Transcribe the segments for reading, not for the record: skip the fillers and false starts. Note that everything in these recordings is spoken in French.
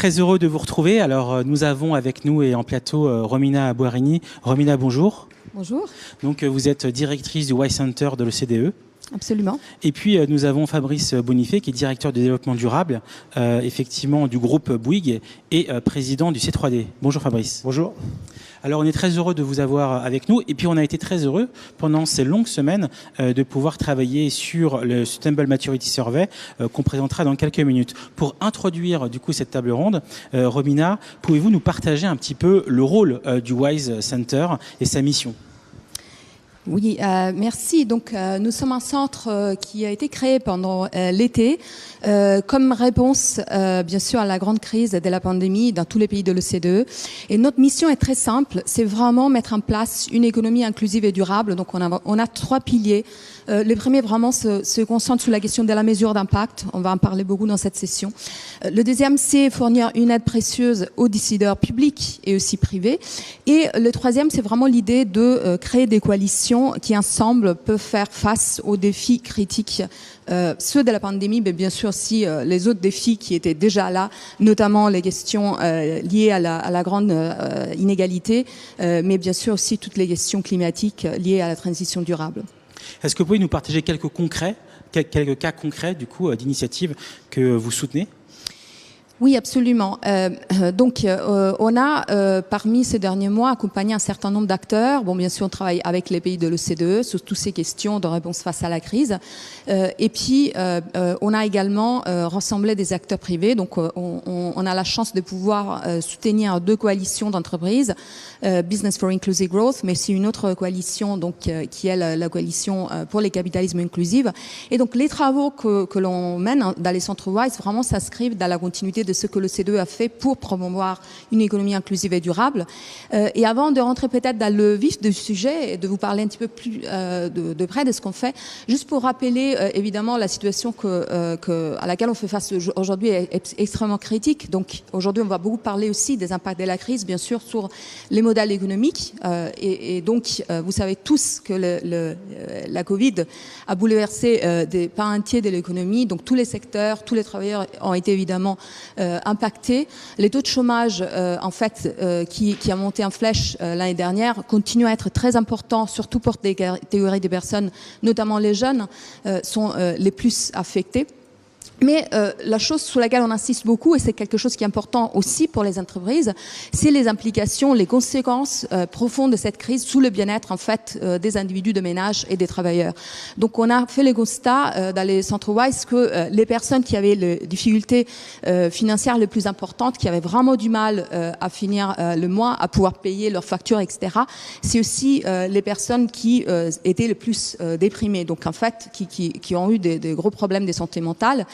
Très heureux de vous retrouver. Alors, nous avons avec nous et en plateau Romina Bouarini. Romina, bonjour. Bonjour. Donc, vous êtes directrice du Wise Center de l'OCDE. Absolument. Et puis, nous avons Fabrice Bonifay, qui est directeur de développement durable, effectivement, du groupe Bouygues et président du C3D. Bonjour Fabrice. Bonjour. Alors, on est très heureux de vous avoir avec nous. Et puis, on a été très heureux pendant ces longues semaines de pouvoir travailler sur le Sustainable Maturity Survey qu'on présentera dans quelques minutes. Pour introduire, du coup, cette table ronde, Romina, pouvez-vous nous partager un petit peu le rôle du Wise Center et sa mission ? Oui, merci. Donc, nous sommes un centre qui a été créé pendant l'été comme réponse, bien sûr, à la grande crise de la pandémie dans tous les pays de l'OCDE. Et notre mission est très simple, c'est vraiment mettre en place une économie inclusive et durable. Donc, on a 3 piliers. Le premier, vraiment, se concentre sur la question de la mesure d'impact. On va en parler beaucoup dans cette session. Le deuxième, c'est fournir une aide précieuse aux décideurs publics et aussi privés. Et le troisième, c'est vraiment l'idée de créer des coalitions qui, ensemble, peuvent faire face aux défis critiques, ceux de la pandémie, mais bien sûr aussi les autres défis qui étaient déjà là, notamment les questions liées à la grande inégalité, mais bien sûr aussi toutes les questions climatiques liées à la transition durable. Est-ce que vous pouvez nous partager quelques cas concrets, du coup, d'initiatives que vous soutenez ? Oui, absolument. Donc, on a, parmi ces derniers mois, accompagné un certain nombre d'acteurs. Bon, bien sûr, on travaille avec les pays de l'OCDE sur toutes ces questions de réponse face à la crise. Et puis, on a également rassemblé des acteurs privés. Donc, on a la chance de pouvoir soutenir 2 coalitions d'entreprises, Business for Inclusive Growth, mais c'est une autre coalition, donc, qui est la coalition pour les capitalismes inclusifs. Et donc, les travaux que l'on mène dans les centres WISE, vraiment s'inscrivent dans la continuité de ce que l'OCDE a fait pour promouvoir une économie inclusive et durable. Et avant de rentrer peut-être dans le vif du sujet et de vous parler un petit peu plus de près de ce qu'on fait, juste pour rappeler évidemment la situation à laquelle on fait face aujourd'hui est extrêmement critique. Donc aujourd'hui, on va beaucoup parler aussi des impacts de la crise, bien sûr, sur les modèles économiques. Et donc, vous savez tous que la Covid a bouleversé des pans entiers de l'économie. Donc tous les secteurs, tous les travailleurs ont été évidemment impactés. Les taux de chômage, en fait, qui a monté en flèche l'année dernière, continuent à être très importants, surtout pour des catégories de personnes, notamment les jeunes, sont les plus affectés. Mais la chose sur laquelle on insiste beaucoup, et c'est quelque chose qui est important aussi pour les entreprises, c'est les implications, les conséquences profondes de cette crise sous le bien-être en fait des individus de ménage et des travailleurs. Donc on a fait le constat dans les centres WISE que les personnes qui avaient les difficultés financières les plus importantes, qui avaient vraiment du mal à finir le mois, à pouvoir payer leurs factures, etc., c'est aussi les personnes qui étaient les plus déprimées, donc en fait qui ont eu des gros problèmes de santé mentale.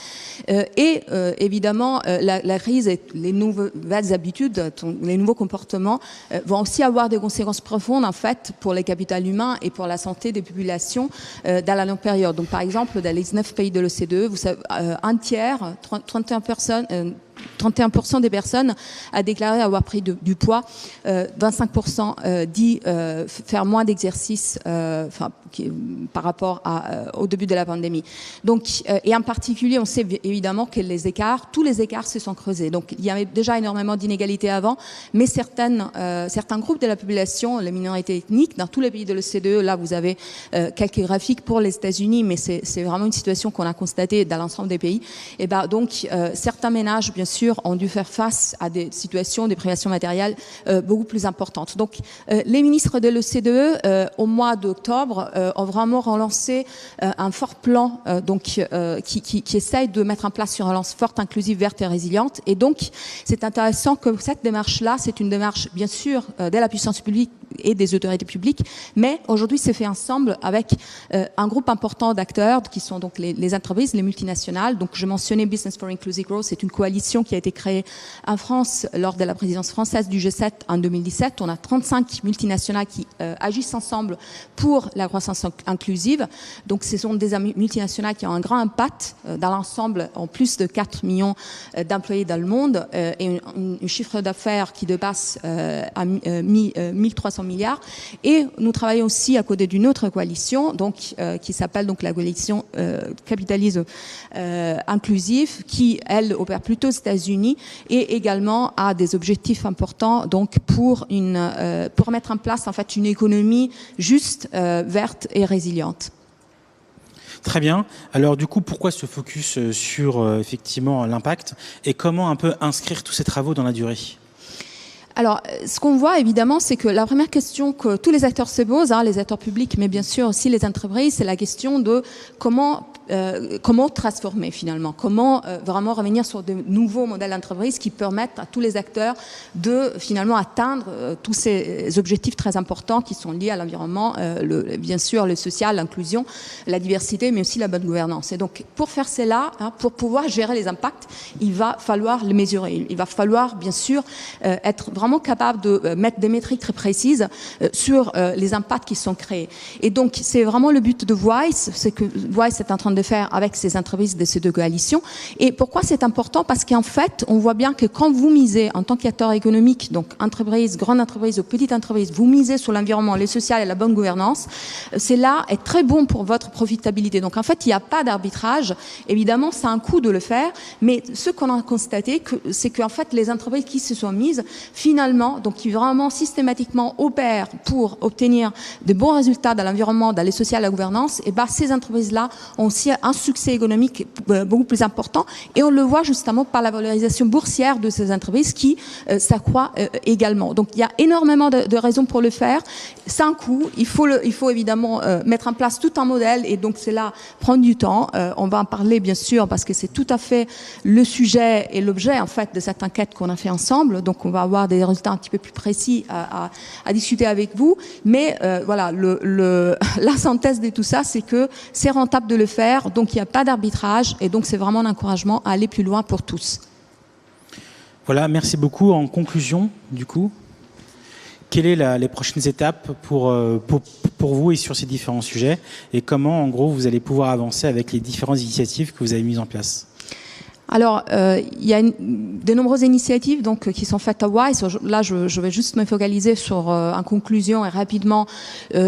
Évidemment, la crise et les nouvelles habitudes, les nouveaux comportements vont aussi avoir des conséquences profondes en fait pour les capitals humains et pour la santé des populations dans la longue période. Donc, par exemple, dans les 19 pays de l'OCDE, vous savez, un tiers, 31% des personnes a déclaré avoir pris du poids, 25% dit faire moins d'exercice par rapport au début de la pandémie. Donc, et en particulier, on sait évidemment que tous les écarts se sont creusés. Donc, il y avait déjà énormément d'inégalités avant, mais certains groupes de la population, les minorités ethniques, dans tous les pays de l'OCDE, là vous avez quelques graphiques pour les États-Unis, mais c'est vraiment une situation qu'on a constatée dans l'ensemble des pays. Et donc, certains ménages, bien sûr, ont dû faire face à des situations de privation matérielle beaucoup plus importantes. Donc, les ministres de l'OCDE, au mois d'octobre, ont vraiment relancé un fort plan qui essaye de mettre en place une relance forte, inclusive, verte et résiliente. Et donc, c'est intéressant que cette démarche-là, c'est une démarche, bien sûr, de la puissance publique et des autorités publiques, mais aujourd'hui, c'est fait ensemble avec un groupe important d'acteurs qui sont donc les entreprises, les multinationales. Donc, je mentionnais Business for Inclusive Growth, c'est une coalition qui a été créée en France lors de la présidence française du G7 en 2017. On a 35 multinationales qui agissent ensemble pour la croissance inclusive. Donc, ce sont des multinationales qui ont un grand impact dans l'ensemble, en plus de 4 millions d'employés dans le monde et un chiffre d'affaires qui dépasse à 1300 milliards. Et nous travaillons aussi à côté d'une autre coalition, donc qui s'appelle donc la coalition capitalisme inclusif, qui elle opère plutôt aux États-Unis et également a des objectifs importants donc pour mettre en place en fait une économie juste, verte et résiliente. Très bien. Alors du coup, pourquoi ce focus sur effectivement l'impact et comment un peu inscrire tous ces travaux dans la durée ? Alors, ce qu'on voit évidemment, c'est que la première question que tous les acteurs se posent, les acteurs publics, mais bien sûr aussi les entreprises, c'est la question de comment transformer finalement, comment vraiment revenir sur de nouveaux modèles d'entreprise qui permettent à tous les acteurs de finalement atteindre tous ces objectifs très importants qui sont liés à l'environnement, bien sûr le social, l'inclusion, la diversité, mais aussi la bonne gouvernance. Et donc, pour faire cela, pour pouvoir gérer les impacts, il va falloir les mesurer. Il va falloir bien sûr être vraiment capable de mettre des métriques très précises sur les impacts qui sont créés. Et donc, c'est vraiment le but de WISE, c'est que WISE est en train de faire avec ces entreprises de ces deux coalitions. Et pourquoi c'est important? Parce qu'en fait, on voit bien que quand vous misez en tant qu'acteur économique, donc entreprise, grande entreprise ou petite entreprise, vous misez sur l'environnement, le social et la bonne gouvernance, cela est très bon pour votre profitabilité. Donc en fait, il n'y a pas d'arbitrage. Évidemment, c'est un coût de le faire, mais ce qu'on a constaté, c'est qu'en fait, les entreprises qui se sont mises, finalement, donc qui vraiment systématiquement opèrent pour obtenir de bons résultats dans l'environnement, dans le social et la gouvernance, et ben ces entreprises-là ont aussi un succès économique beaucoup plus important, et on le voit justement par la valorisation boursière de ces entreprises qui s'accroît également. Donc il y a énormément de raisons pour le faire. C'est un coût, il faut évidemment mettre en place tout un modèle, et donc cela prend du temps. On va en parler bien sûr parce que c'est tout à fait le sujet et l'objet en fait de cette enquête qu'on a fait ensemble. Donc on va avoir des résultats un petit peu plus précis à discuter avec vous. Mais voilà, la synthèse de tout ça, c'est que c'est rentable de le faire, donc il n'y a pas d'arbitrage, et donc c'est vraiment un encouragement à aller plus loin pour tous. Voilà, merci beaucoup. En conclusion, du coup, quelles sont les prochaines étapes pour vous et sur ces différents sujets, et comment, en gros, vous allez pouvoir avancer avec les différentes initiatives que vous avez mises en place? Alors, il y a de nombreuses initiatives donc qui sont faites à WISE. Là, je vais juste me focaliser sur, en conclusion et rapidement,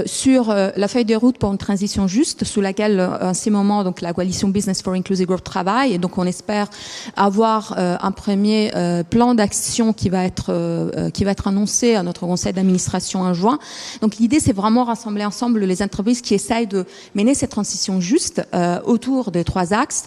sur la feuille de route pour une transition juste, sous laquelle, en ce moment, donc la coalition Business for Inclusive Growth travaille. Et donc, on espère avoir un premier plan d'action qui va être annoncé à notre conseil d'administration en juin. Donc, l'idée, c'est vraiment rassembler ensemble les entreprises qui essayent de mener cette transition juste autour des 3 axes.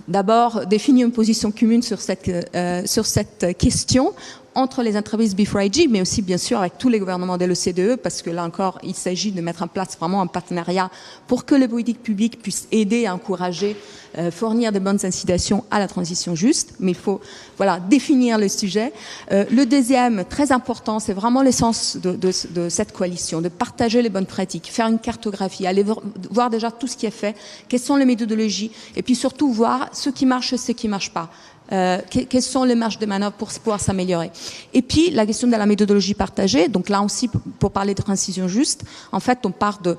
D'abord, définir une position commune sur cette question entre les entreprises B4IG, mais aussi bien sûr avec tous les gouvernements de l'OCDE, parce que là encore, il s'agit de mettre en place vraiment un partenariat pour que les politiques publiques puissent aider à encourager, fournir de bonnes incitations à la transition juste. Mais il faut définir le sujet. Le deuxième, très important, c'est vraiment l'essence de cette coalition, de partager les bonnes pratiques, faire une cartographie, aller voir déjà tout ce qui est fait, quelles sont les méthodologies, et puis surtout voir ce qui marche et ce qui ne marche pas. Quelles sont les marges de manœuvre pour pouvoir s'améliorer. Et puis la question de la méthodologie partagée, donc là aussi pour parler de transition juste, en fait on part de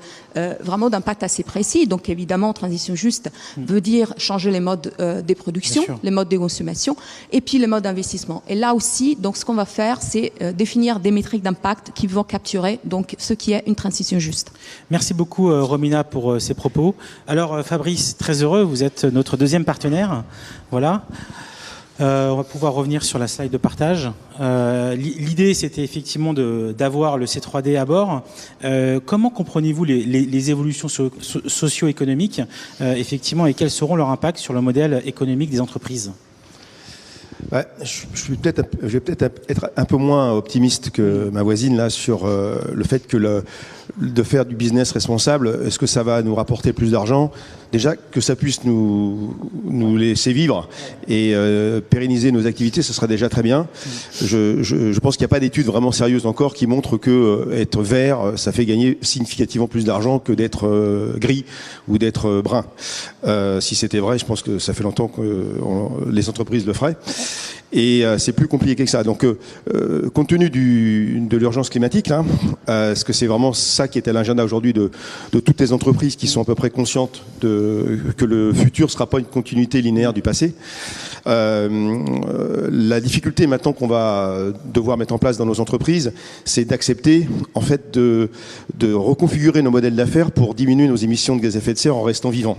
vraiment d'impact assez précis. Donc évidemment transition juste veut dire changer les modes des productions, les modes de consommation, et puis les modes d'investissement. Et là aussi, donc ce qu'on va faire, c'est définir des métriques d'impact qui vont capturer donc ce qui est une transition juste. Merci beaucoup Romina pour ces propos. Alors Fabrice, très heureux, vous êtes notre deuxième partenaire. Voilà. On va pouvoir revenir sur la slide de partage. L'idée, c'était effectivement d'avoir le C3D à bord. Comment comprenez-vous les évolutions socio-économiques, effectivement, et quels seront leurs impacts sur le modèle économique des entreprises ? Je vais peut-être être un peu moins optimiste que ma voisine là sur le fait que de faire du business responsable, est-ce que ça va nous rapporter plus d'argent ? Déjà, que ça puisse nous laisser vivre et pérenniser nos activités, ce serait déjà très bien. Je pense qu'il n'y a pas d'études vraiment sérieuses encore qui montrent que être vert, ça fait gagner significativement plus d'argent que d'être gris ou d'être brun. Si c'était vrai, je pense que ça fait longtemps que les entreprises le feraient. Et c'est plus compliqué que ça. Donc, compte tenu de l'urgence climatique, là, est-ce que c'est vraiment ça qui est à l'agenda aujourd'hui de toutes les entreprises qui sont à peu près conscientes que le futur ne sera pas une continuité linéaire du passé. La difficulté maintenant qu'on va devoir mettre en place dans nos entreprises, c'est d'accepter en fait de reconfigurer nos modèles d'affaires pour diminuer nos émissions de gaz à effet de serre en restant vivants.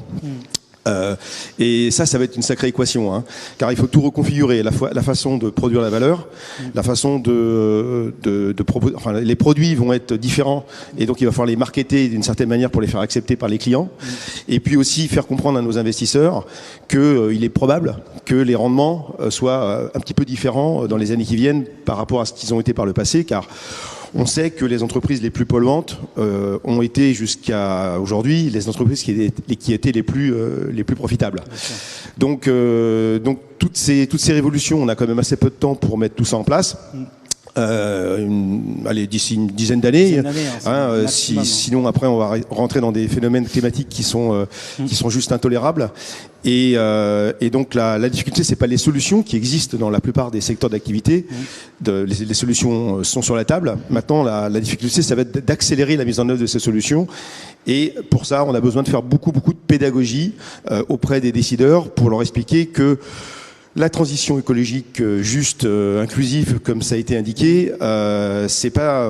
Et ça va être une sacrée équation, hein, car il faut tout reconfigurer, la façon de produire la valeur, la façon de proposer. Enfin, les produits vont être différents, et donc il va falloir les marketer d'une certaine manière pour les faire accepter par les clients, et puis aussi faire comprendre à nos investisseurs qu'il est probable que les rendements soient un petit peu différents dans les années qui viennent par rapport à ce qu'ils ont été par le passé, car on sait que les entreprises les plus polluantes ont été jusqu'à aujourd'hui les entreprises qui étaient les plus profitables. Donc toutes ces révolutions, on a quand même assez peu de temps pour mettre tout ça en place. D'ici une dizaine d'années, sinon après on va rentrer dans des phénomènes climatiques qui sont juste intolérables. Et donc la difficulté, c'est pas les solutions qui existent dans la plupart des secteurs d'activité. Les solutions sont sur la table. Maintenant, la difficulté, ça va être d'accélérer la mise en œuvre de ces solutions. Et pour ça, on a besoin de faire beaucoup de pédagogie auprès des décideurs pour leur expliquer que la transition écologique juste, inclusive, comme ça a été indiqué, c'est pas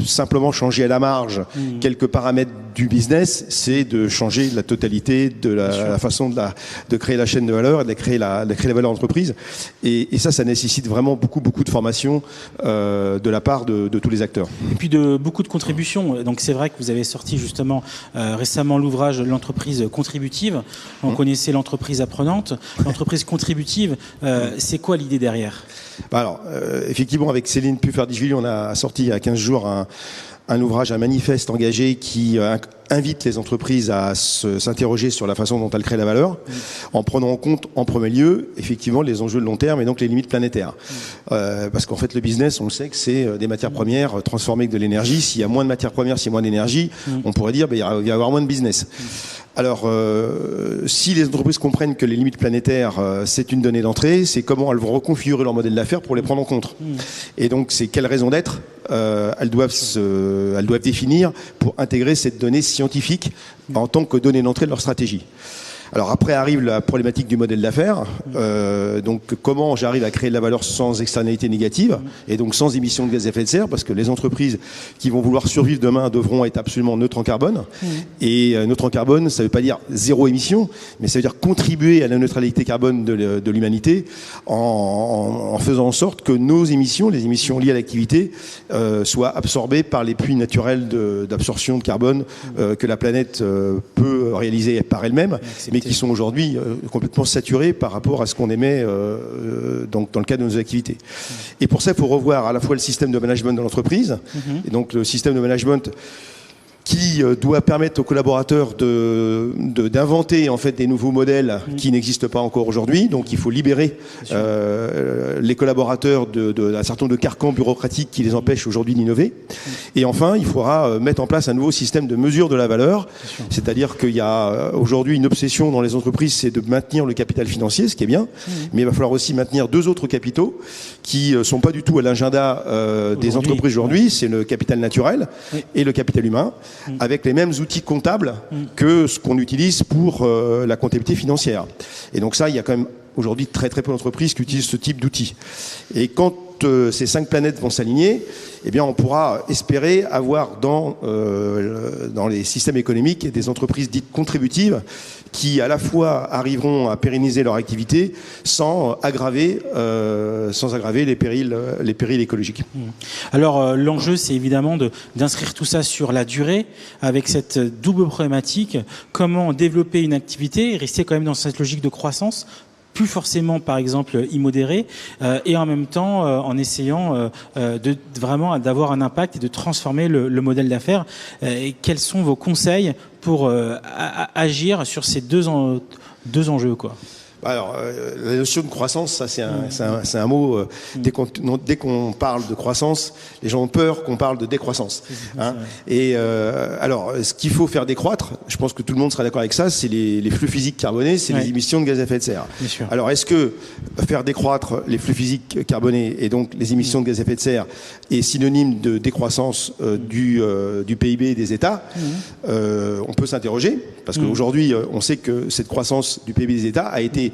simplement changer à la marge quelques paramètres du business, c'est de changer la totalité de la façon de créer la chaîne de valeur et de créer la valeur d'entreprise. Et ça nécessite vraiment beaucoup de formation de la part de tous les acteurs. Et puis beaucoup de contributions. Donc c'est vrai que vous avez sorti justement récemment l'ouvrage L'entreprise contributive. On connaissait l'entreprise apprenante. L'entreprise contributive, c'est quoi l'idée derrière ? Alors, effectivement, avec Céline Puffardi-Julie, on a sorti il y a 15 jours un ouvrage, un manifeste engagé qui invite les entreprises à s'interroger sur la façon dont elles créent la valeur, en prenant en compte en premier lieu effectivement les enjeux de long terme et donc les limites planétaires. Parce qu'en fait le business, on le sait que c'est des matières premières transformées avec de l'énergie. S'il y a moins de matières premières, s'il y a moins d'énergie, on pourrait dire il va y avoir moins de business. Alors, si les entreprises comprennent que les limites planétaires, c'est une donnée d'entrée, c'est comment elles vont reconfigurer leur modèle d'affaires pour les prendre en compte. Et donc, c'est quelle raison d'être elles doivent définir pour intégrer cette donnée scientifique en tant que donnée d'entrée de leur stratégie. Alors après arrive la problématique du modèle d'affaires. Donc comment j'arrive à créer de la valeur sans externalité négative et donc sans émission de gaz à effet de serre, parce que les entreprises qui vont vouloir survivre demain devront être absolument neutres en carbone. Et neutres en carbone, ça ne veut pas dire zéro émission, mais ça veut dire contribuer à la neutralité carbone de l'humanité en faisant en sorte que nos émissions, les émissions liées à l'activité, soient absorbées par les puits naturels d'absorption de carbone que la planète peut réaliser par elle-même, mais qui sont aujourd'hui complètement saturés par rapport à ce qu'on émet donc dans le cadre de nos activités. Et pour ça, il faut revoir à la fois le système de management de l'entreprise, et donc le système de management qui doit permettre aux collaborateurs d'inventer en fait des nouveaux modèles qui n'existent pas encore aujourd'hui. Donc il faut libérer les collaborateurs d'un certain nombre de carcans bureaucratiques qui les empêchent aujourd'hui d'innover. Et enfin, il faudra mettre en place un nouveau système de mesure de la valeur. C'est-à-dire qu'il y a aujourd'hui une obsession dans les entreprises, c'est de maintenir le capital financier, ce qui est bien, mais il va falloir aussi maintenir deux autres capitaux qui sont pas du tout à l'agenda des entreprises aujourd'hui. C'est le capital naturel et le capital humain, avec les mêmes outils comptables que ce qu'on utilise pour la comptabilité financière. Et donc ça, il y a quand même aujourd'hui très peu d'entreprises qui utilisent ce type d'outils. Et quand ces 5 planètes vont s'aligner, eh bien on pourra espérer avoir dans les systèmes économiques des entreprises dites contributives qui à la fois arriveront à pérenniser leur activité sans aggraver les périls écologiques. Alors l'enjeu, c'est évidemment d'inscrire tout ça sur la durée avec cette double problématique. Comment développer une activité et rester quand même dans cette logique de croissance, plus forcément par exemple immodéré, et en même temps en essayant vraiment d'avoir un impact et de transformer le modèle d'affaires. Et quels sont vos conseils pour agir sur ces deux enjeux, quoi? Alors, la notion de croissance, ça c'est un mot. Dès qu'on parle de croissance, les gens ont peur qu'on parle de décroissance. Hein. Et alors, ce qu'il faut faire décroître, je pense que tout le monde sera d'accord avec ça, c'est les flux physiques carbonés, c'est les émissions de gaz à effet de serre. Alors, est-ce que faire décroître les flux physiques carbonés et donc les émissions de gaz à effet de serre est synonyme de décroissance du PIB des États? On peut s'interroger, parce qu'aujourd'hui, on sait que cette croissance du PIB des États a été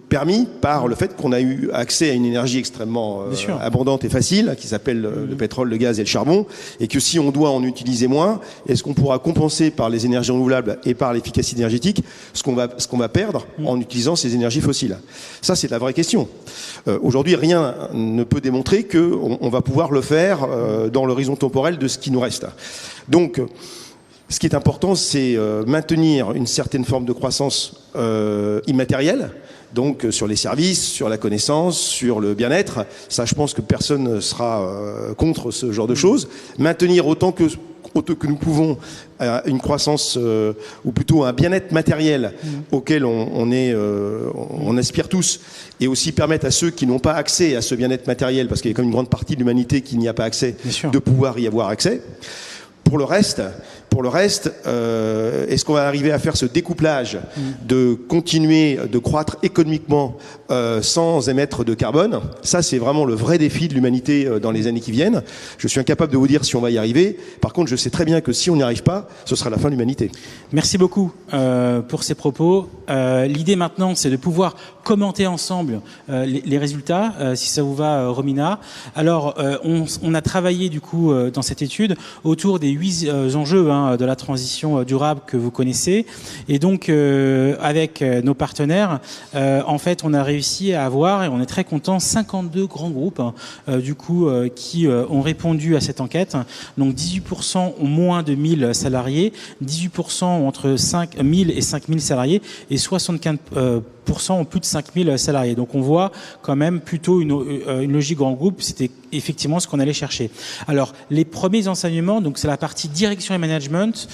permis par le fait qu'on a eu accès à une énergie extrêmement abondante et facile, qui s'appelle le pétrole, le gaz et le charbon, et que si on doit en utiliser moins, est-ce qu'on pourra compenser par les énergies renouvelables et par l'efficacité énergétique ce qu'on va perdre en utilisant ces énergies fossiles? Ça, c'est la vraie question. Aujourd'hui, rien ne peut démontrer qu'on va pouvoir le faire dans l'horizon temporel de ce qui nous reste. Donc, ce qui est important, c'est maintenir une certaine forme de croissance immatérielle, donc sur les services, sur la connaissance, sur le bien-être. Ça, je pense que personne ne sera contre ce genre de choses. Maintenir autant que nous pouvons une croissance, ou plutôt un bien-être matériel auquel on aspire tous, et aussi permettre à ceux qui n'ont pas accès à ce bien-être matériel, parce qu'il y a comme une grande partie de l'humanité qui n'y a pas accès, de pouvoir y avoir accès. Pour le reste, est-ce qu'on va arriver à faire ce découplage de continuer de croître économiquement sans émettre de carbone? Ça, c'est vraiment le vrai défi de l'humanité dans les années qui viennent. Je suis incapable de vous dire si on va y arriver. Par contre, je sais très bien que si on n'y arrive pas, ce sera la fin de l'humanité. Merci beaucoup pour ces propos. L'idée maintenant, c'est de pouvoir commenter ensemble les résultats, si ça vous va, Romina. Alors, on a travaillé du coup dans cette étude autour des 8 enjeux de la transition durable que vous connaissez, et donc avec nos partenaires, en fait, on a réussi à avoir, et on est très content, 52 grands groupes du coup qui ont répondu à cette enquête. Donc 18% ont moins de 1000 salariés, 18% ont entre 5000 et 5000 salariés, et 75% ont plus de 5000 salariés. Donc on voit quand même plutôt une logique grand groupe. C'était effectivement ce qu'on allait chercher. Alors les premiers enseignements, donc c'est la partie direction et management.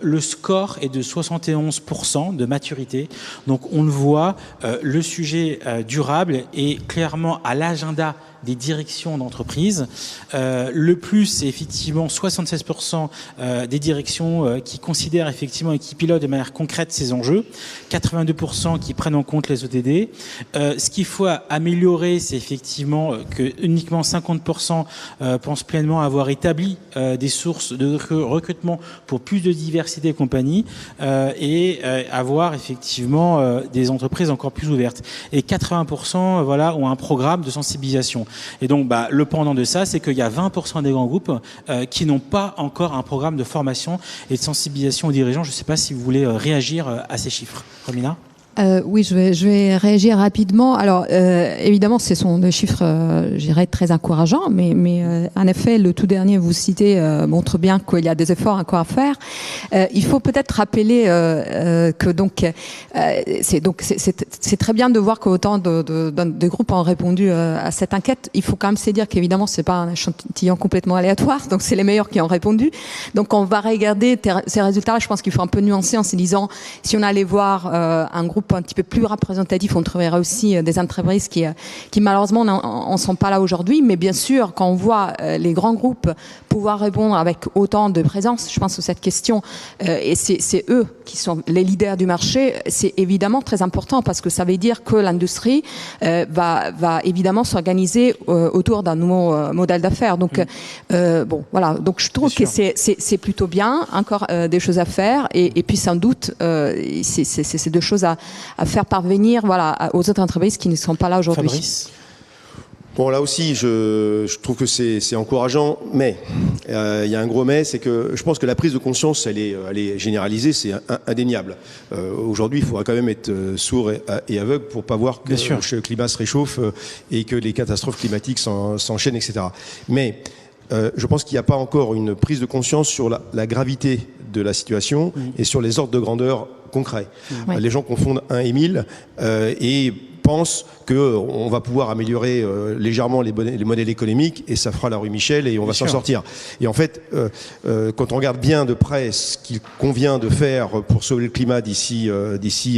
Le score est de 71% de maturité. Donc on le voit, le sujet durable est clairement à l'agenda des directions d'entreprise. Le plus, c'est effectivement 76% des directions qui considèrent effectivement et qui pilotent de manière concrète ces enjeux. 82% qui prennent en compte les ODD. Ce qu'il faut améliorer, c'est effectivement que uniquement 50% pensent pleinement avoir établi des sources de recrutement pour plus de diversité et compagnie, et avoir effectivement des entreprises encore plus ouvertes. Et 80% ont un programme de sensibilisation. Et donc, le pendant de ça, c'est qu'il y a 20% des grands groupes qui n'ont pas encore un programme de formation et de sensibilisation aux dirigeants. Je ne sais pas si vous voulez réagir à ces chiffres. Romina ? Oui, je vais réagir rapidement. Alors, évidemment, ce sont des chiffres, je dirais, très encourageants, mais en effet, le tout dernier vous citez montre bien qu'il y a des efforts encore à faire. Il faut peut-être rappeler que c'est très bien de voir qu'autant de groupes ont répondu à cette enquête. Il faut quand même se dire qu'évidemment, c'est pas un échantillon complètement aléatoire, donc c'est les meilleurs qui ont répondu. Donc, on va regarder ces résultats. Je pense qu'il faut un peu nuancer en se disant, si on allait voir un groupe un petit peu plus représentatif, on trouverait aussi des entreprises qui malheureusement en sont pas là aujourd'hui. Mais bien sûr, quand on voit les grands groupes pouvoir répondre avec autant de présence, je pense que cette question, et c'est eux qui sont les leaders du marché, c'est évidemment très important parce que ça veut dire que l'industrie va évidemment s'organiser autour d'un nouveau modèle d'affaires. Donc, voilà. Donc, je trouve que c'est plutôt bien. Encore des choses à faire. Et puis, sans doute, c'est deux choses à faire parvenir aux autres entreprises qui ne sont pas là aujourd'hui. Fabrice ? Bon, là aussi, je trouve que c'est encourageant, mais il y a un gros mais, c'est que je pense que la prise de conscience, elle est généralisée, c'est indéniable. Aujourd'hui, il faudra quand même être sourd et aveugle pour pas voir que le climat se réchauffe et que les catastrophes climatiques s'enchaînent, etc. Mais je pense qu'il n'y a pas encore une prise de conscience sur la gravité de la situation et sur les ordres de grandeur concrets. Les gens confondent 1 et 1000 et pensent qu'on va pouvoir améliorer légèrement les modèles économiques et ça fera la rue Michel et on va s'en sortir. Et en fait, quand on regarde bien de près ce qu'il convient de faire pour sauver le climat d'ici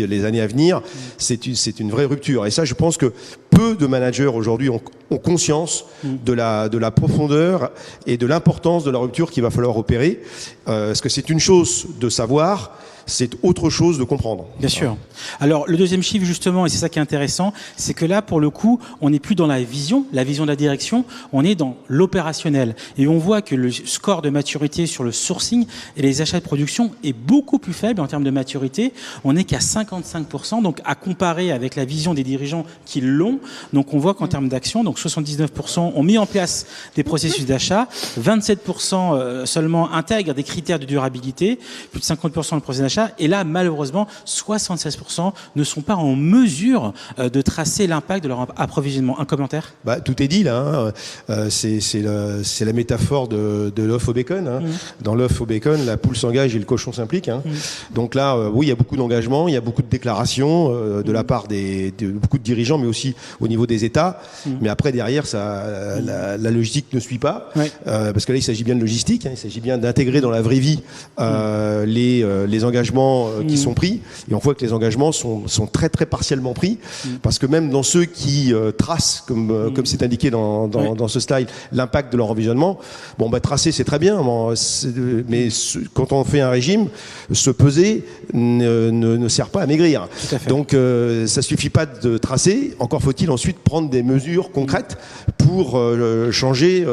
les années à venir, c'est une vraie rupture. Et ça, je pense que peu de managers aujourd'hui ont conscience de la profondeur et de l'importance de la rupture qu'il va falloir opérer. Parce que c'est une chose de savoir, c'est autre chose de comprendre. Bien sûr. Alors, le deuxième chiffre, justement, et c'est ça qui est intéressant, c'est que là, pour le coup, on n'est plus dans la vision de la direction, on est dans l'opérationnel. Et on voit que le score de maturité sur le sourcing et les achats de production est beaucoup plus faible en termes de maturité. On n'est qu'à 55%, donc à comparer avec la vision des dirigeants qui l'ont. Donc, on voit qu'en termes d'action, donc 79% ont mis en place des processus d'achat, 27% seulement intègrent des critères de durabilité, plus de 50% de processus d'achat. Et là, malheureusement, 76% ne sont pas en mesure de tracer l'impact de leur approvisionnement. Un commentaire ? Tout est dit là. C'est la métaphore de l'œuf au bacon. Hein. Dans l'œuf au bacon, la poule s'engage et le cochon s'implique. Hein. Donc là, oui, il y a beaucoup d'engagement, il y a beaucoup de déclarations de la part de beaucoup de dirigeants, mais aussi au niveau des États. Mais après, derrière, la logistique ne suit pas. Parce que là, il s'agit bien de logistique. Hein. Il s'agit bien d'intégrer dans la vraie vie les engagements qui sont pris, et on voit que les engagements sont très très partiellement pris, parce que même dans ceux qui tracent, comme c'est indiqué dans ce slide, l'impact de leur environnement, tracer c'est très bien, mais quand on fait un régime, se peser ne sert pas à maigrir. Donc ça suffit pas de tracer, encore faut-il ensuite prendre des mesures concrètes pour changer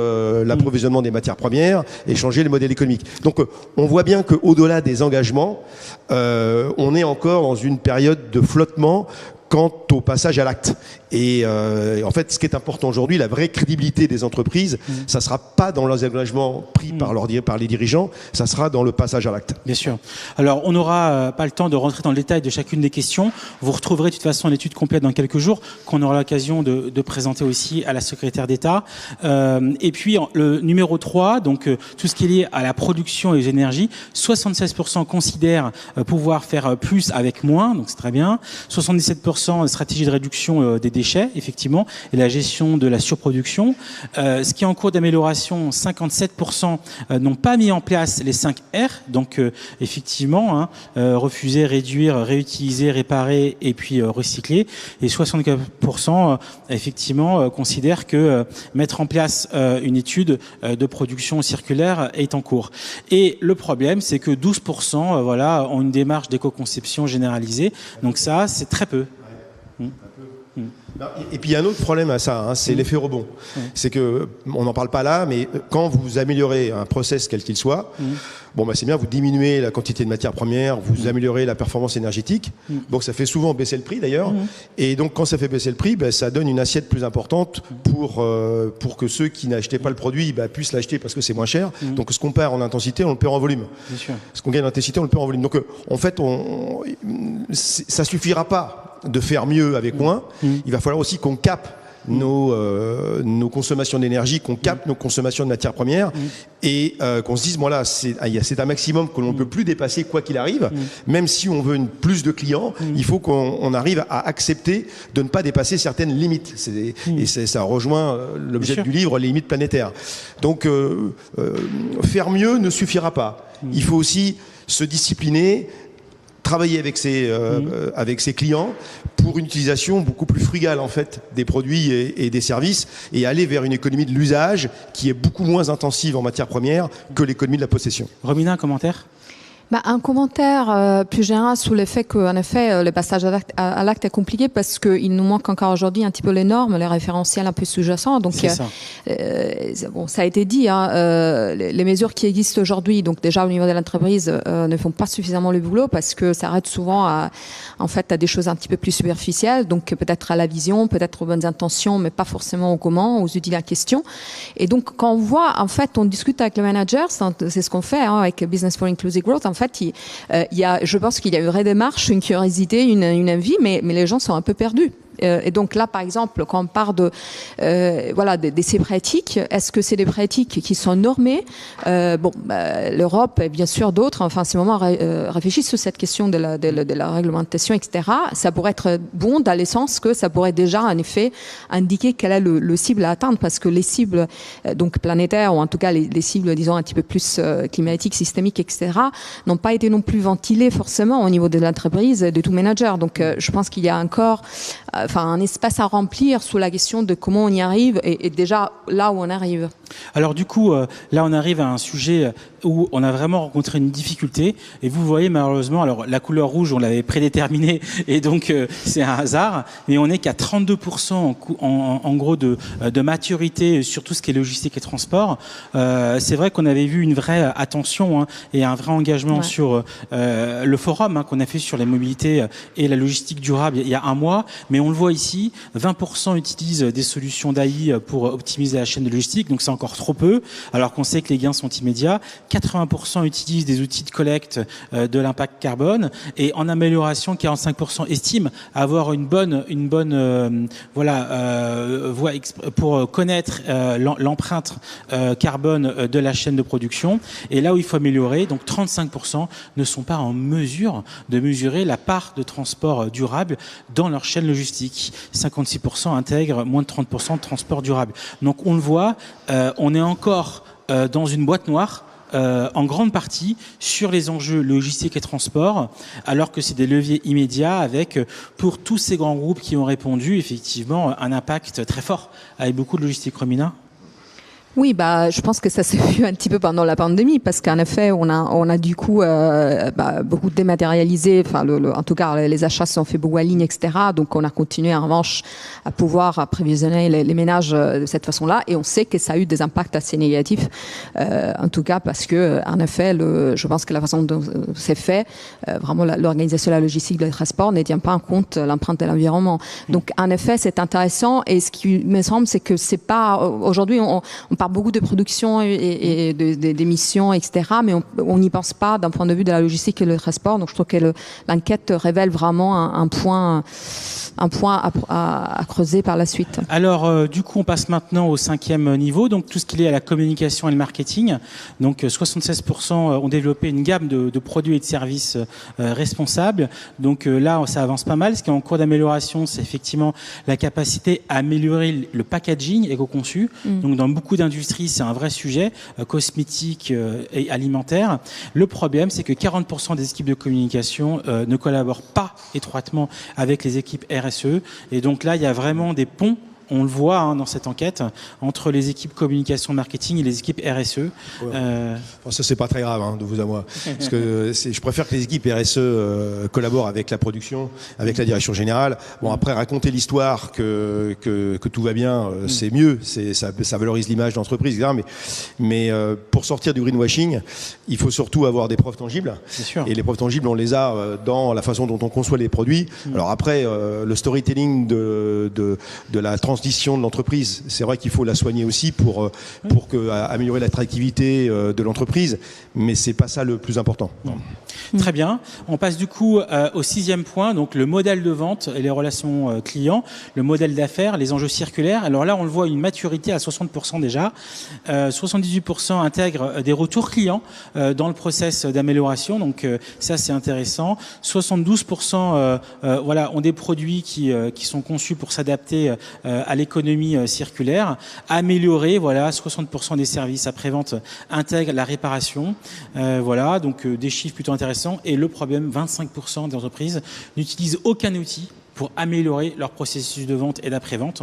l'approvisionnement des matières premières et changer le modèle économique. Donc on voit bien qu'au-delà des engagements, on est encore dans une période de flottement quant au passage à l'acte. Et en fait, ce qui est important aujourd'hui, la vraie crédibilité des entreprises, ça sera pas dans leurs engagements pris par les dirigeants, ça sera dans le passage à l'acte. Bien sûr. Alors, on n'aura pas le temps de rentrer dans le détail de chacune des questions. Vous retrouverez de toute façon l'étude complète dans quelques jours, qu'on aura l'occasion de présenter aussi à la secrétaire d'État. Et puis, le numéro 3, donc tout ce qui est lié à la production et aux énergies, 76% considèrent pouvoir faire plus avec moins, donc c'est très bien. 77% de stratégie de réduction des déchets, effectivement, et la gestion de la surproduction. Ce qui est en cours d'amélioration, 57% n'ont pas mis en place les 5 R, donc effectivement, refuser, réduire, réutiliser, réparer et puis recycler. Et 64% effectivement considèrent que mettre en place une étude de production circulaire est en cours. Et le problème, c'est que 12% ont une démarche d'éco-conception généralisée. Donc ça, c'est très peu. Et puis il y a un autre problème à ça, c'est l'effet rebond. C'est que, on n'en parle pas là, mais quand vous améliorez un process quel qu'il soit, c'est bien, vous diminuez la quantité de matières premières, vous améliorez la performance énergétique, donc ça fait souvent baisser le prix d'ailleurs, et donc quand ça fait baisser le prix, ça donne une assiette plus importante pour que ceux qui n'achetaient pas le produit puissent l'acheter parce que c'est moins cher. Donc ce qu'on perd en intensité, on le perd en volume. Bien sûr. Ce qu'on gagne en intensité, on le perd en volume. Donc en fait, ça suffira pas de faire mieux avec moins. Il va falloir aussi qu'on capte nos consommations d'énergie, qu'on capte nos consommations de matières premières et qu'on se dise, c'est un maximum que l'on ne peut plus dépasser quoi qu'il arrive, même si on veut plus de clients, il faut qu'on arrive à accepter de ne pas dépasser certaines limites. Et ça rejoint l'objet du livre, les limites planétaires. Donc faire mieux ne suffira pas. Il faut aussi se discipliner, travailler avec ses clients pour une utilisation beaucoup plus frugale en fait des produits et des services, et aller vers une économie de l'usage qui est beaucoup moins intensive en matières premières que l'économie de la possession. Romina, un commentaire ? Un commentaire plus général sur le fait qu'en effet, le passage à l'acte est compliqué parce qu'il nous manque encore aujourd'hui un petit peu les normes, les référentiels un peu sous-jacents. Donc, ça a été dit, les mesures qui existent aujourd'hui, donc déjà au niveau de l'entreprise, ne font pas suffisamment le boulot parce que ça arrête souvent à des choses un petit peu plus superficielles, donc peut-être à la vision, peut-être aux bonnes intentions, mais pas forcément au comment, aux outils de la question. Et donc, quand on voit, en fait, on discute avec les managers, c'est ce qu'on fait avec Business for Inclusive Growth. En fait, je pense qu'il y a une vraie démarche, une curiosité, une envie, mais les gens sont un peu perdus. Et donc là, par exemple, quand on parle de ces pratiques, est-ce que c'est des pratiques qui sont normées? L'Europe et bien sûr d'autres, enfin, à ce moment, réfléchissent sur cette question de la réglementation, etc. Ça pourrait être bon dans le sens que ça pourrait déjà, en effet, indiquer quel est le cible à atteindre, parce que les cibles donc planétaires, ou en tout cas les cibles, disons, un petit peu plus climatiques, systémiques, etc., n'ont pas été non plus ventilées forcément au niveau de l'entreprise, de tout manager. Donc, je pense qu'il y a encore un espace à remplir sur la question de comment on y arrive et déjà là où on arrive. Alors du coup, là on arrive à un sujet où on a vraiment rencontré une difficulté et vous voyez malheureusement, alors la couleur rouge on l'avait prédéterminée et donc c'est un hasard, mais on n'est qu'à 32% en gros de maturité sur tout ce qui est logistique et transport. C'est vrai qu'on avait vu une vraie attention et un vrai engagement sur le forum qu'on a fait sur les mobilités et la logistique durable il y a un mois, mais on le voit ici, 20% utilisent des solutions d'AI pour optimiser la chaîne de logistique, donc c'est encore trop peu, alors qu'on sait que les gains sont immédiats. 80% utilisent des outils de collecte de l'impact carbone et en amélioration, 45% estiment avoir une bonne voie pour connaître l'empreinte carbone de la chaîne de production. Et là où il faut améliorer, donc 35% ne sont pas en mesure de mesurer la part de transport durable dans leur chaîne logistique. 56% intègrent moins de 30% de transport durable. Donc on le voit, on est encore dans une boîte noire en grande partie sur les enjeux logistiques et transports, alors que c'est des leviers immédiats avec, pour tous ces grands groupes qui ont répondu, effectivement, un impact très fort avec beaucoup de logistique. Romina ? Oui, je pense que ça s'est vu un petit peu pendant la pandémie, parce qu'en effet, on a du coup beaucoup dématérialisé. Enfin, en tout cas, les achats se sont faits beaucoup en ligne, etc. Donc, on a continué en revanche à pouvoir approvisionner les ménages de cette façon-là, et on sait que ça a eu des impacts assez négatifs. En tout cas, parce que en effet, je pense que la façon dont c'est fait, vraiment l'organisation de la logistique, le transport ne tient pas en compte l'empreinte de l'environnement. Donc, en effet, c'est intéressant. Et ce qui me semble, c'est que c'est pas aujourd'hui, on parle beaucoup de production et d'émissions, etc., mais on n'y pense pas d'un point de vue de la logistique et le transport. Donc je trouve que l'enquête révèle vraiment un point à creuser par la suite. Alors du coup on passe maintenant au 5e niveau, donc tout ce qui est à la communication et le marketing. Donc 76% ont développé une gamme de produits et de services responsables. Donc là ça avance pas mal. Ce qui est en cours d'amélioration, c'est effectivement la capacité à améliorer le packaging éco-conçu. Donc dans beaucoup d'industries, c'est un vrai sujet, cosmétique et alimentaire. Le problème, c'est que 40% des équipes de communication ne collaborent pas étroitement avec les équipes RSE. Et donc là, il y a vraiment des ponts. On le voit dans cette enquête entre les équipes communication marketing et les équipes RSE. Ça c'est pas très grave de vous à moi, parce que je préfère que les équipes RSE collaborent avec la production, avec la direction générale. Bon après raconter l'histoire que tout va bien, c'est mieux, ça valorise l'image d'entreprise, etc. Mais pour sortir du greenwashing, il faut surtout avoir des preuves tangibles. C'est sûr. Et les preuves tangibles, on les a dans la façon dont on conçoit les produits. Alors après, le storytelling de la transition de l'entreprise, c'est vrai qu'il faut la soigner aussi pour améliorer l'attractivité de l'entreprise, mais c'est pas ça le plus important. Très bien. On passe du coup au 6e point, donc le modèle de vente et les relations clients, le modèle d'affaires, les enjeux circulaires. Alors là, on le voit, une maturité à 60% déjà. 78% intègrent des retours clients dans le process d'amélioration, donc ça c'est intéressant. 72% ont des produits qui sont conçus pour s'adapter à l'économie circulaire. Améliorer, 60% des services après-vente intègrent la réparation. Donc des chiffres plutôt intéressants. Et le problème, 25% des entreprises n'utilisent aucun outil pour améliorer leur processus de vente et d'après-vente.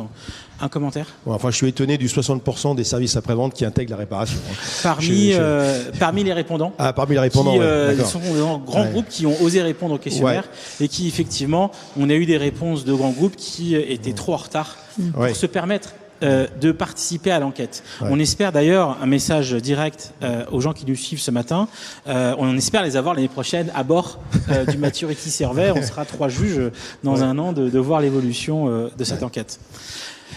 Un commentaire ? Enfin, je suis étonné du 60% des services après-vente qui intègrent la réparation. Parmi les répondants. Ah, parmi les répondants, qui sont des grands groupes qui ont osé répondre au questionnaire et qui, effectivement, on a eu des réponses de grands groupes qui étaient trop en retard pour se permettre de participer à l'enquête. On espère d'ailleurs un message direct aux gens qui nous suivent ce matin. On espère les avoir l'année prochaine à bord du Maturity Survey. On sera 3 juges dans un an de voir l'évolution de cette enquête.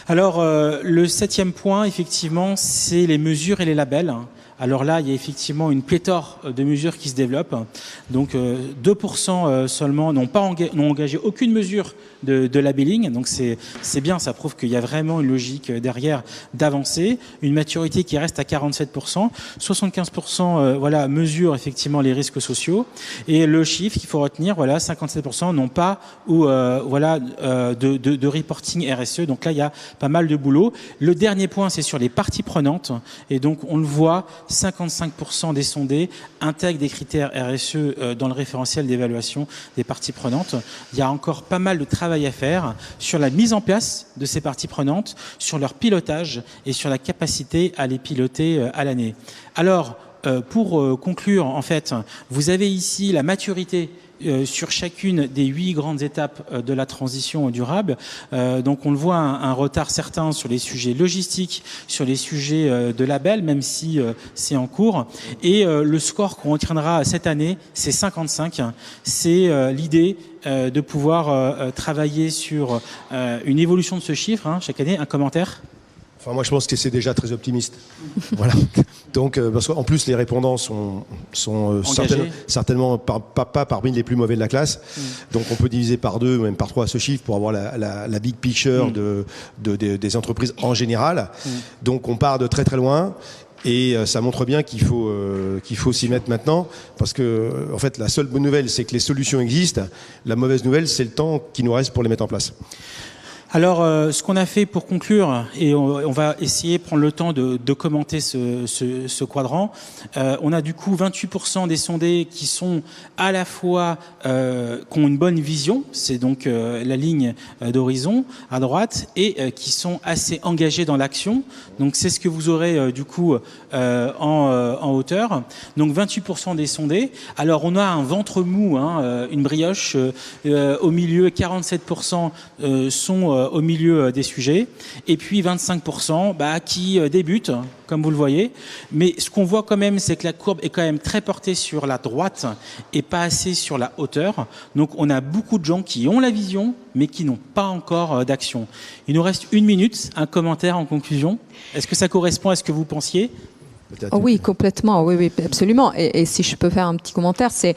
Alors, le 7e point, effectivement, c'est les mesures et les labels. Alors là, il y a effectivement une pléthore de mesures qui se développent. Donc 2% seulement n'ont engagé aucune mesure de labelling. Donc c'est bien, ça prouve qu'il y a vraiment une logique derrière d'avancer. Une maturité qui reste à 47%. 75% mesurent effectivement les risques sociaux. Et le chiffre qu'il faut retenir, 57% n'ont pas de reporting RSE. Donc là, il y a pas mal de boulot. Le dernier point, c'est sur les parties prenantes. Et donc on le voit, 55% des sondés intègrent des critères RSE dans le référentiel d'évaluation des parties prenantes. Il y a encore pas mal de travail à faire sur la mise en place de ces parties prenantes, sur leur pilotage et sur la capacité à les piloter à l'année. Alors, pour conclure, en fait, vous avez ici la maturité sur chacune des 8 grandes étapes de la transition durable. Donc on le voit, un retard certain sur les sujets logistiques, sur les sujets de label, même si c'est en cours. Et le score qu'on retiendra cette année, c'est 55. C'est l'idée de pouvoir travailler sur une évolution de ce chiffre, chaque année. Un commentaire ? Enfin, moi, je pense que c'est déjà très optimiste. Voilà. Donc, parce qu'en plus, les répondants sont certainement pas parmi les plus mauvais de la classe. Donc, on peut diviser par 2 ou même par 3 ce chiffre pour avoir la big picture des entreprises en général. Donc, on part de très très loin. Et ça montre bien qu'il faut s'y mettre maintenant, parce que en fait, la seule bonne nouvelle, c'est que les solutions existent. La mauvaise nouvelle, c'est le temps qui nous reste pour les mettre en place. Alors, ce qu'on a fait pour conclure, et on va essayer de prendre le temps de commenter ce quadrant, on a du coup 28% des sondés qui sont à la fois, qui ont une bonne vision, c'est donc la ligne d'horizon à droite, et qui sont assez engagés dans l'action. Donc c'est ce que vous aurez du coup en hauteur. Donc 28% des sondés. Alors on a un ventre mou, une brioche au milieu, 47% sont au milieu des sujets, et puis 25% qui débutent, comme vous le voyez. Mais ce qu'on voit quand même, c'est que la courbe est quand même très portée sur la droite et pas assez sur la hauteur. Donc on a beaucoup de gens qui ont la vision, mais qui n'ont pas encore d'action. Il nous reste 1 minute, un commentaire en conclusion. Est-ce que ça correspond à ce que vous pensiez ? Oh oui, complètement, oui, absolument. Et si je peux faire un petit commentaire, c'est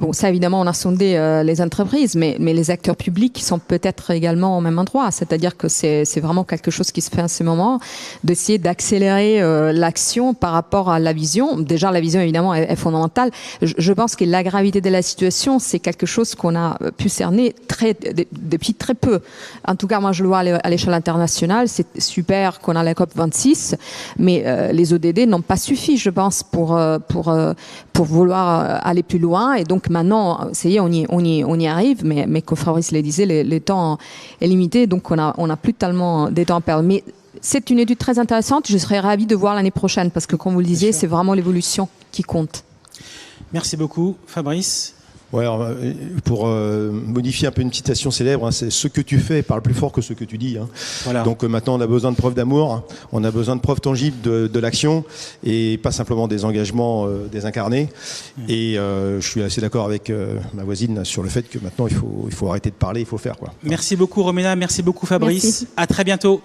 bon, ça évidemment on a sondé les entreprises, mais les acteurs publics sont peut-être également au même endroit. C'est-à-dire que c'est vraiment quelque chose qui se fait en ce moment, d'essayer d'accélérer l'action par rapport à la vision. Déjà, la vision évidemment est fondamentale. Je pense que la gravité de la situation, c'est quelque chose qu'on a pu cerner depuis très peu. En tout cas, moi je le vois à l'échelle internationale. C'est super qu'on a la COP 26, mais les ODD n'ont pas suffi, je pense, pour vouloir aller plus loin. Et donc maintenant, ça y est, on y arrive, mais comme Fabrice le disait, le temps est limité, donc on a plus tellement de temps à perdre. Mais c'est une étude très intéressante. Je serais ravie de voir l'année prochaine, parce que comme vous le disiez, c'est vraiment l'évolution qui compte. Merci beaucoup, Fabrice. Ouais, alors, pour modifier un peu une citation célèbre, c'est ce que tu fais parle plus fort que ce que tu dis. Voilà. Donc maintenant, on a besoin de preuves d'amour, on a besoin de preuves tangibles de l'action et pas simplement des engagements désincarnés. Et je suis assez d'accord avec ma voisine sur le fait que maintenant, il faut arrêter de parler, il faut faire, quoi. Merci beaucoup, Romena. Merci beaucoup, Fabrice. Merci. À très bientôt.